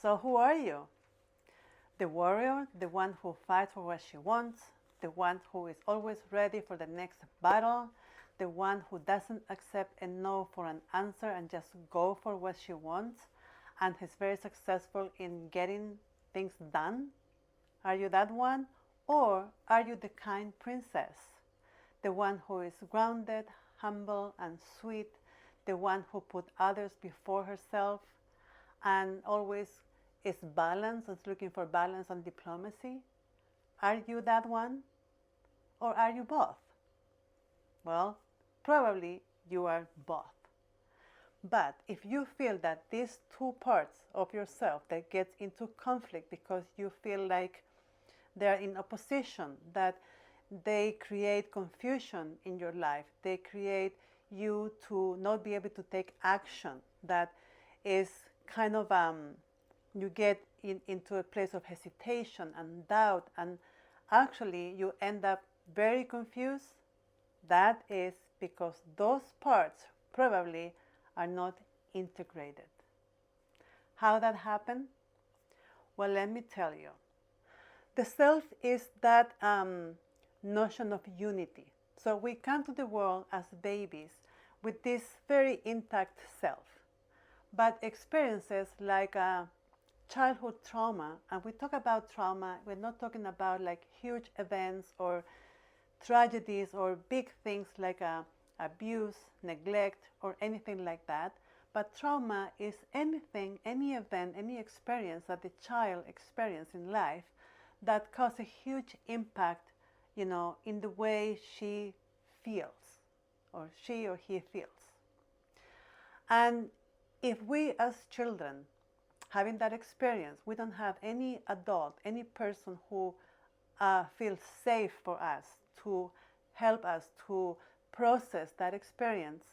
So who are you? The warrior, the one who fights for what she wants, the one who is always ready for the next battle, the one who doesn't accept a no for an answer and just go for what she wants, and is very successful in getting things done? Are you that one? Or are you the kind princess? The one who is grounded, humble, and sweet, the one who put others before herself and always is balanced, is looking for balance and diplomacy? Are you that one? Or are you both? Well, probably you are both. But if you feel that these two parts of yourself that gets into conflict because you feel like they're in opposition, that they create confusion in your life, they create you to not be able to take action, that is kind of you get into a place of hesitation and doubt, and actually you end up very confused. That is because those parts probably are not integrated. How that happened? Well, let me tell you. The self is that notion of unity. So we come to the world as babies with this very intact self. But experiences like childhood trauma, and we talk about trauma, we're not talking about like huge events or tragedies or big things like abuse, neglect, or anything like that. But trauma is anything, any event, any experience that the child experiences in life that cause a huge impact, in the way she feels, or she or he feels. And if we as children having that experience, we don't have any adult, any person who feels safe for us to help us to process that experience,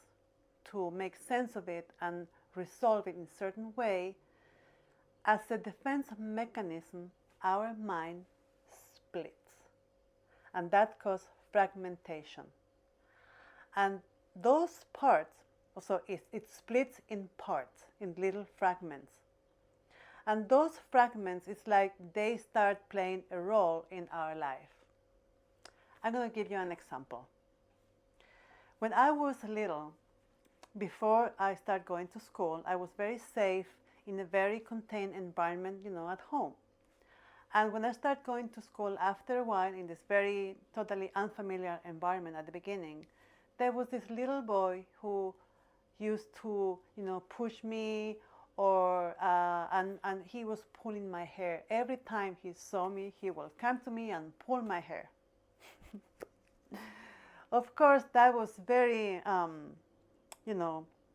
to make sense of it and resolve it in a certain way, as a defense mechanism, our mind splits. And that causes fragmentation. And those parts, also it splits in parts, in little fragments. And those fragments, it's like they start playing a role in our life. I'm going to give you an example. When I was little, before I started going to school, I was very safe in a very contained environment, at home. And when I started going to school, after a while, in this very totally unfamiliar environment at the beginning, there was this little boy who used to, push me, or and he was pulling my hair. Every time he saw me, he will come to me and pull my hair. Of course, that was very,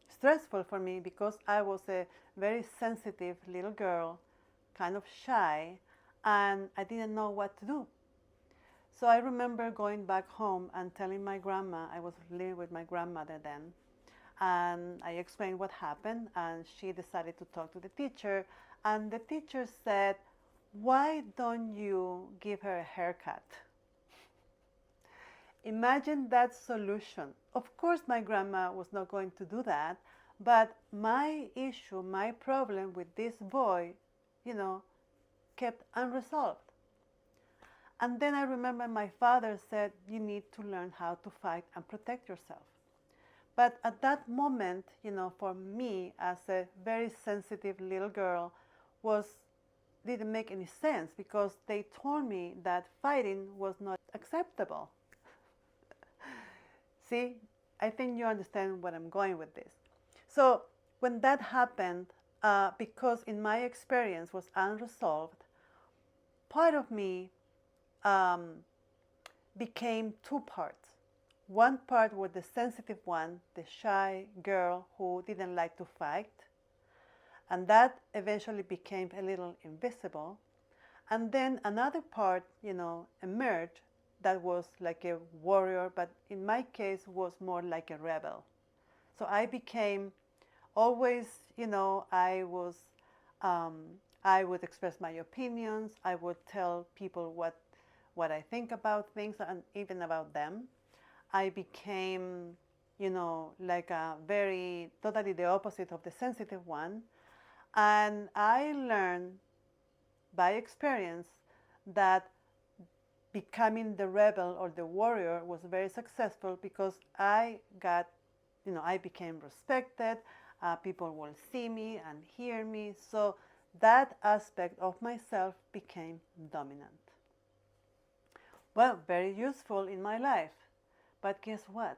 stressful for me because I was a very sensitive little girl, kind of shy, and I didn't know what to do. So I remember going back home and telling my grandma, I was living with my grandmother then, and I explained what happened, and she decided to talk to the teacher, and the teacher said, "Why don't you give her a haircut?" Imagine that solution. Of course, my grandma was not going to do that, but my issue, my problem with this boy, kept unresolved. And then I remember my father said, "You need to learn how to fight and protect yourself." But at that moment, for me as a very sensitive little girl, didn't make any sense because they told me that fighting was not acceptable. See, I think you understand what I'm going with this. So when that happened, because in my experience was unresolved, part of me became two parts. One part was the sensitive one, the shy girl who didn't like to fight, and that eventually became a little invisible. And then another part, emerged that was like a warrior, but in my case was more like a rebel. So I became always, I would express my opinions. I would tell people what I think about things and even about them. I became, like a very, totally the opposite of the sensitive one. And I learned by experience that becoming the rebel or the warrior was very successful because I became respected. People will see me and hear me. So that aspect of myself became dominant. Well, very useful in my life. But guess what?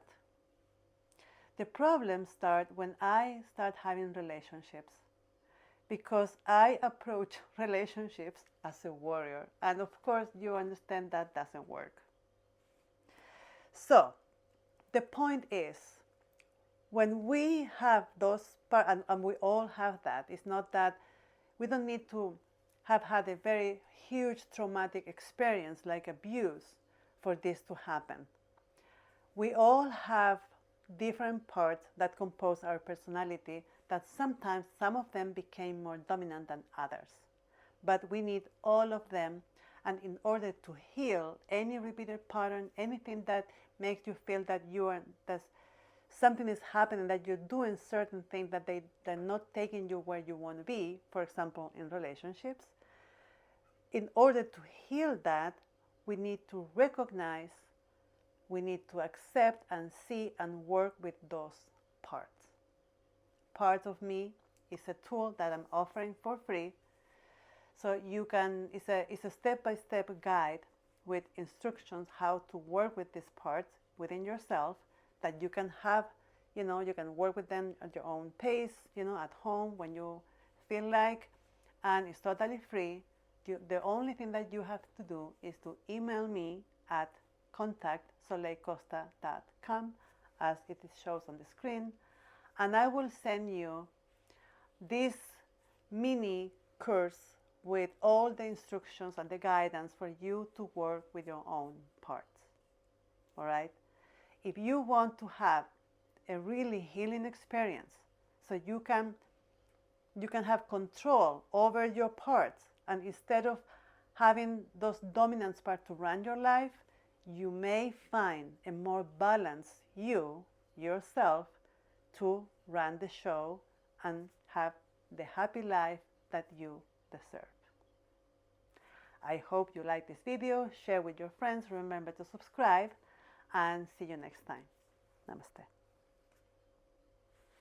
The problems start when I start having relationships because I approach relationships as a warrior. And of course, you understand that doesn't work. So, the point is, when we have those, and we all have that, it's not that we don't need to have had a very huge traumatic experience like abuse for this to happen. We all have different parts that compose our personality that sometimes some of them became more dominant than others. But we need all of them, and in order to heal any repeated pattern, anything that makes you feel that something is happening, that you're doing certain things that they're not taking you where you want to be, for example, in relationships, in order to heal that, we need to recognize, we need to accept and see and work with those parts. Part of me is a tool that I'm offering for free. So it's a step-by-step guide with instructions how to work with these parts within yourself that you can have, you can work with them at your own pace, at home when you feel like, and it's totally free. The only thing that you have to do is to email me at contact@soleicosta.com as it shows on the screen, and I will send you this mini course with all the instructions and the guidance for you to work with your own parts. All right? If you want to have a really healing experience, so you can have control over your parts, and instead of having those dominant parts to run your life, you may find a more balanced yourself, to run the show and have the happy life that you deserve. I hope you like this video. Share with your friends. Remember to subscribe, and see you next time. Namaste.